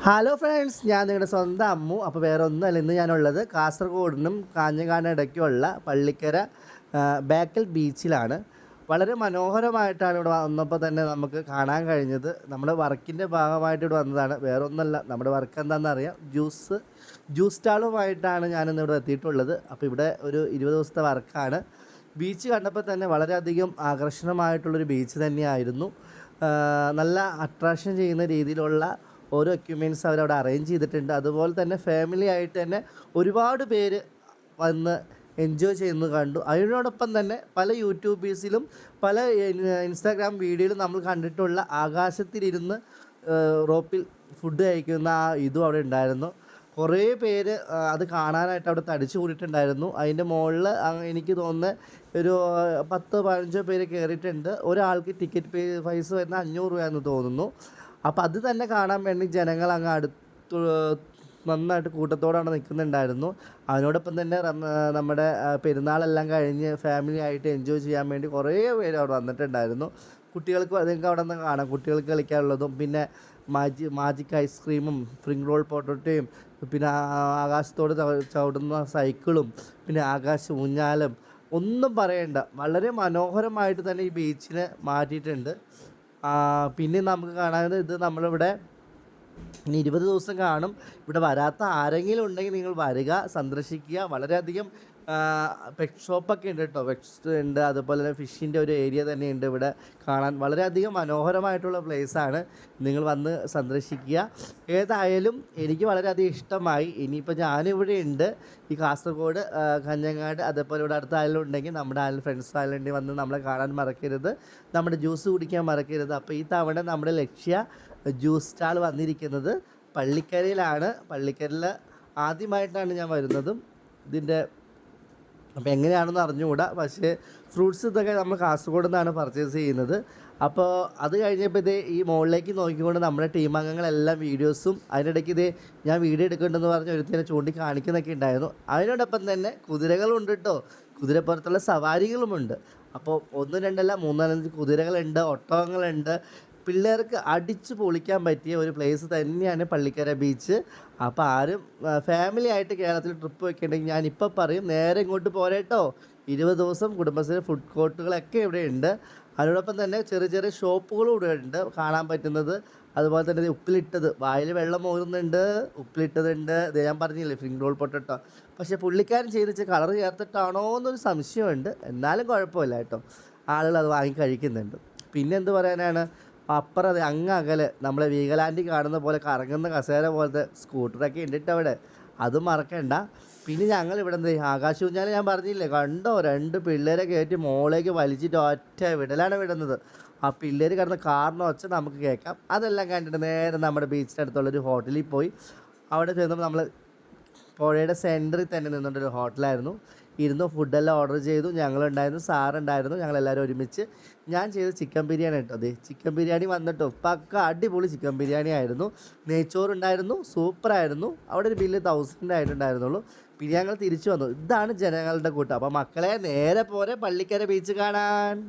Hello friends, ഞാൻ നിങ്ങളുടെ സ്വന്തം അമ്മു. അപ്പോൾ വേറെ ഒന്നുമല്ല, ഇന്ന് ഞാനുള്ളത് കാസർഗോഡിനും കാഞ്ഞങ്ങാടിനും ഇടയ്ക്കുള്ള പള്ളിക്കര ബേക്കൽ ബീച്ചിലാണ്. വളരെ മനോഹരമായിട്ടാണ് ഇവിടെ വന്നപ്പോൾ തന്നെ നമുക്ക് കാണാൻ കഴിഞ്ഞത്. നമ്മുടെ വർക്കിൻ്റെ ഭാഗമായിട്ട് ഇവിടെ വന്നതാണ്, വേറെ ഒന്നുമല്ല. നമ്മുടെ വർക്ക് എന്താണെന്ന് അറിയാം, ജ്യൂസ് സ്റ്റാളുമായിട്ടാണ് ഞാനിന്ന് ഇവിടെ എത്തിയിട്ടുള്ളത്. അപ്പോൾ ഇവിടെ ഒരു 20 ദിവസത്തെ വർക്കാണ്. ബീച്ച് കണ്ടപ്പോൾ തന്നെ വളരെയധികം ആകർഷണമായിട്ടുള്ളൊരു ബീച്ച് തന്നെയായിരുന്നു. നല്ല അട്രാക്ഷൻ ചെയ്യുന്ന രീതിയിലുള്ള ഓരോ എക്യുപ്മെൻറ്റ്സ് അവരവിടെ അറേഞ്ച് ചെയ്തിട്ടുണ്ട്. അതുപോലെ തന്നെ ഫാമിലി ആയിട്ട് തന്നെ ഒരുപാട് പേര് വന്ന് എൻജോയ് ചെയ്യുന്നത് കണ്ടു. അതിനോടൊപ്പം തന്നെ പല യൂട്യൂബേഴ്സിലും പല ഇൻസ്റ്റാഗ്രാം വീഡിയോയിലും നമ്മൾ കണ്ടിട്ടുള്ള ആകാശത്തിലിരുന്ന് റോപ്പിൽ ഫുഡ് കഴിക്കുന്ന ആ ഇതും അവിടെ ഉണ്ടായിരുന്നു. കുറേ പേര് അത് കാണാനായിട്ട് അവിടെ തടിച്ചു കൂടിയിട്ടുണ്ടായിരുന്നു. അതിൻ്റെ മുകളിൽ എനിക്ക് തോന്നുന്നത് ഒരു 10-15 പേര് കയറിയിട്ടുണ്ട്. ഒരാൾക്ക് ടിക്കറ്റ് പൈസ വരുന്ന 500 രൂപയെന്ന് തോന്നുന്നു. അപ്പോൾ അത് തന്നെ കാണാൻ വേണ്ടി ജനങ്ങൾ അങ്ങ് അടുത്ത് നന്നായിട്ട് കൂട്ടത്തോടെ നിൽക്കുന്നുണ്ടായിരുന്നു. അതിനോടൊപ്പം തന്നെ നമ്മുടെ പെരുന്നാളെല്ലാം കഴിഞ്ഞ് ഫാമിലി ആയിട്ട് എൻജോയ് ചെയ്യാൻ വേണ്ടി കുറേ പേര് അവിടെ വന്നിട്ടുണ്ടായിരുന്നു. കുട്ടികൾക്ക് നിങ്ങൾക്ക് അവിടെ നിന്ന് കാണാം, കുട്ടികൾക്ക് കളിക്കാനുള്ളതും പിന്നെ മാജിക് ഐസ്ക്രീമും സ്പ്രിംഗ് റോൾ പൊട്ടറ്റോയും പിന്നെ ആകാശത്തോട് ചവിടുന്ന സൈക്കിളും പിന്നെ ആകാശ ഊഞ്ഞാലും ഒന്നും പറയണ്ട, വളരെ മനോഹരമായിട്ട് തന്നെ ഈ ബീച്ചിനെ മാറ്റിയിട്ടുണ്ട്. പിന്നെ നമുക്ക് കാണാൻ ഇത് നമ്മളിവിടെ ഇനി 20 ദിവസം കാണും. ഇവിടെ വരാത്ത ആരെങ്കിലും ഉണ്ടെങ്കിൽ നിങ്ങൾ വരിക, സന്ദർശിക്കുക. വളരെയധികം പെറ്റ് ഷോപ്പൊക്കെ ഉണ്ട് കേട്ടോ, പെറ്റ്സ് ഉണ്ട്. അതുപോലെ തന്നെ ഫിഷിൻ്റെ ഒരു ഏരിയ തന്നെയുണ്ട് ഇവിടെ കാണാൻ. വളരെയധികം മനോഹരമായിട്ടുള്ള പ്ലേസാണ്, നിങ്ങൾ വന്ന് സന്ദർശിക്കുക. ഏതായാലും എനിക്ക് വളരെയധികം ഇഷ്ടമായി. ഇനിയിപ്പോൾ ഞാനിവിടെ ഉണ്ട് ഈ കാസർഗോഡ്, കാഞ്ഞങ്ങാട്, അതേപോലെ ഇവിടെ അടുത്ത ആയാലും ഉണ്ടെങ്കിൽ നമ്മുടെ ഫ്രണ്ട്സ് ആയാലും വന്ന് നമ്മളെ കാണാൻ മറക്കരുത്, നമ്മുടെ ജ്യൂസ് കുടിക്കാൻ മറക്കരുത്. അപ്പോൾ ഈ തവണ നമ്മുടെ ലക്ഷ്യ ജ്യൂസ് സ്റ്റാൾ വന്നിരിക്കുന്നത് പള്ളിക്കരയിലാണ്. പള്ളിക്കരയിൽ ആദ്യമായിട്ടാണ് ഞാൻ വരുന്നതും. ഇതിൻ്റെ അപ്പോൾ എങ്ങനെയാണെന്ന് അറിഞ്ഞുകൂടാ, പക്ഷേ ഫ്രൂട്ട്സ് ഇതൊക്കെ നമ്മൾ കാസർഗോഡ് നിന്നാണ് പർച്ചേസ് ചെയ്യുന്നത്. അപ്പോൾ അത് കഴിഞ്ഞപ്പോൾ ഈ മുകളിലേക്ക് നോക്കിക്കൊണ്ട് നമ്മുടെ ടീം അംഗങ്ങളെല്ലാം വീഡിയോസും അതിനിടയ്ക്ക് ഞാൻ വീഡിയോ എടുക്കേണ്ടെന്ന് പറഞ്ഞ് ഒരുത്തിനെ ചൂണ്ടിക്കാണിക്കുന്നൊക്കെ ഉണ്ടായിരുന്നു. അതിനോടൊപ്പം തന്നെ കുതിരകളുണ്ട് കേട്ടോ, കുതിരപ്പുറത്തുള്ള സവാരികളുമുണ്ട്. അപ്പോൾ 1, 2 അല്ല 3, 4 കുതിരകളുണ്ട്, ഒട്ടകങ്ങളുണ്ട്. പിള്ളേർക്ക് അടിച്ച് പൊളിക്കാൻ പറ്റിയ ഒരു പ്ലേസ് തന്നെയാണ് പള്ളിക്കര ബീച്ച്. അപ്പോൾ ആരും ഫാമിലി ആയിട്ട് കേരളത്തിൽ ട്രിപ്പ് വെക്കുന്നുണ്ടെങ്കിൽ ഞാനിപ്പോൾ പറയും, നേരെ ഇങ്ങോട്ട് പോരേട്ടോ. 20 ദിവസം കുടുംബശ്രീ ഫുഡ് കോർട്ടുകളൊക്കെ ഇവിടെ ഉണ്ട്. അതിനോടൊപ്പം തന്നെ ചെറിയ ചെറിയ ഷോപ്പുകളും ഇവിടെ ഉണ്ട് കാണാൻ പറ്റുന്നത്. അതുപോലെ തന്നെ ഉപ്പിലിട്ടത്, വായിൽ വെള്ളം മോരുന്നുണ്ട്, ഉപ്പിലിട്ടതുണ്ട്. ഇത് ഞാൻ പറഞ്ഞില്ലേ സ്പ്രിംഗ് റോൾ പൊട്ടറ്റോ. പക്ഷേ പുള്ളിക്കാരൻ ചെയ്തിച്ച് കളർ ചേർത്തിട്ടാണോ എന്നൊരു സംശയമുണ്ട്. എന്നാലും കുഴപ്പമില്ല കേട്ടോ, ആളുകൾ അത് വാങ്ങി കഴിക്കുന്നുണ്ട്. പിന്നെ എന്ത് പറയാനാണ്, അപ്പുറം അങ്ങകലെ നമ്മളെ വീഗലാൻഡിൽ കാണുന്ന പോലെ കറങ്ങുന്ന കസേര പോലത്തെ സ്കൂട്ടറൊക്കെ ഉണ്ടിട്ട് അവിടെ, അതും മറക്കണ്ട. പിന്നെ ഞങ്ങൾ ഇവിടെ ആകാശ ഊഞ്ഞാൽ ഞാൻ പറഞ്ഞില്ലേ, കണ്ടോ 2 പിള്ളേരെ കയറ്റി മോളേക്ക് വലിച്ചിട്ട് ഒറ്റ വിടലാണ് വിടുന്നത്. ആ പിള്ളേർ കിടന്ന് കാറിന് ഒച്ച നമുക്ക് കേൾക്കാം. അതെല്ലാം കണ്ടിട്ട് നേരെ നമ്മുടെ ബീച്ചിൻ്റെ അടുത്തുള്ളൊരു ഹോട്ടലിൽ പോയി. അവിടെ ചെന്നപ്പോൾ നമ്മൾ പുഴയുടെ സെൻറ്ററിൽ തന്നെ നിന്നുകൊണ്ടൊരു ഹോട്ടലായിരുന്നു. ഇരുന്ന് ഫുഡെല്ലാം ഓർഡർ ചെയ്തു. ഞങ്ങളുണ്ടായിരുന്നു, സാറുണ്ടായിരുന്നു, ഞങ്ങളെല്ലാവരും ഒരുമിച്ച്. ഞാൻ ചെയ്ത ചിക്കൻ ബിരിയാണി കേട്ടോ. അതെ, ചിക്കൻ ബിരിയാണി വന്നിട്ടോ പക്ക അടിപൊളി ചിക്കൻ ബിരിയാണി ആയിരുന്നു. നെയ്ച്ചോറുണ്ടായിരുന്നു, സൂപ്പറായിരുന്നു. അവിടെ ഒരു ബില്ല് 1000 ആയിട്ടുണ്ടായിരുന്നുള്ളൂ. പിന്നെ ഞങ്ങൾ തിരിച്ചു വന്നു. ഇതാണ് ജനങ്ങളുടെ കൂട്ടം. അപ്പോൾ മക്കളെ, നേരെ പോരെ പള്ളിക്കര ബീച്ച് കാണാൻ.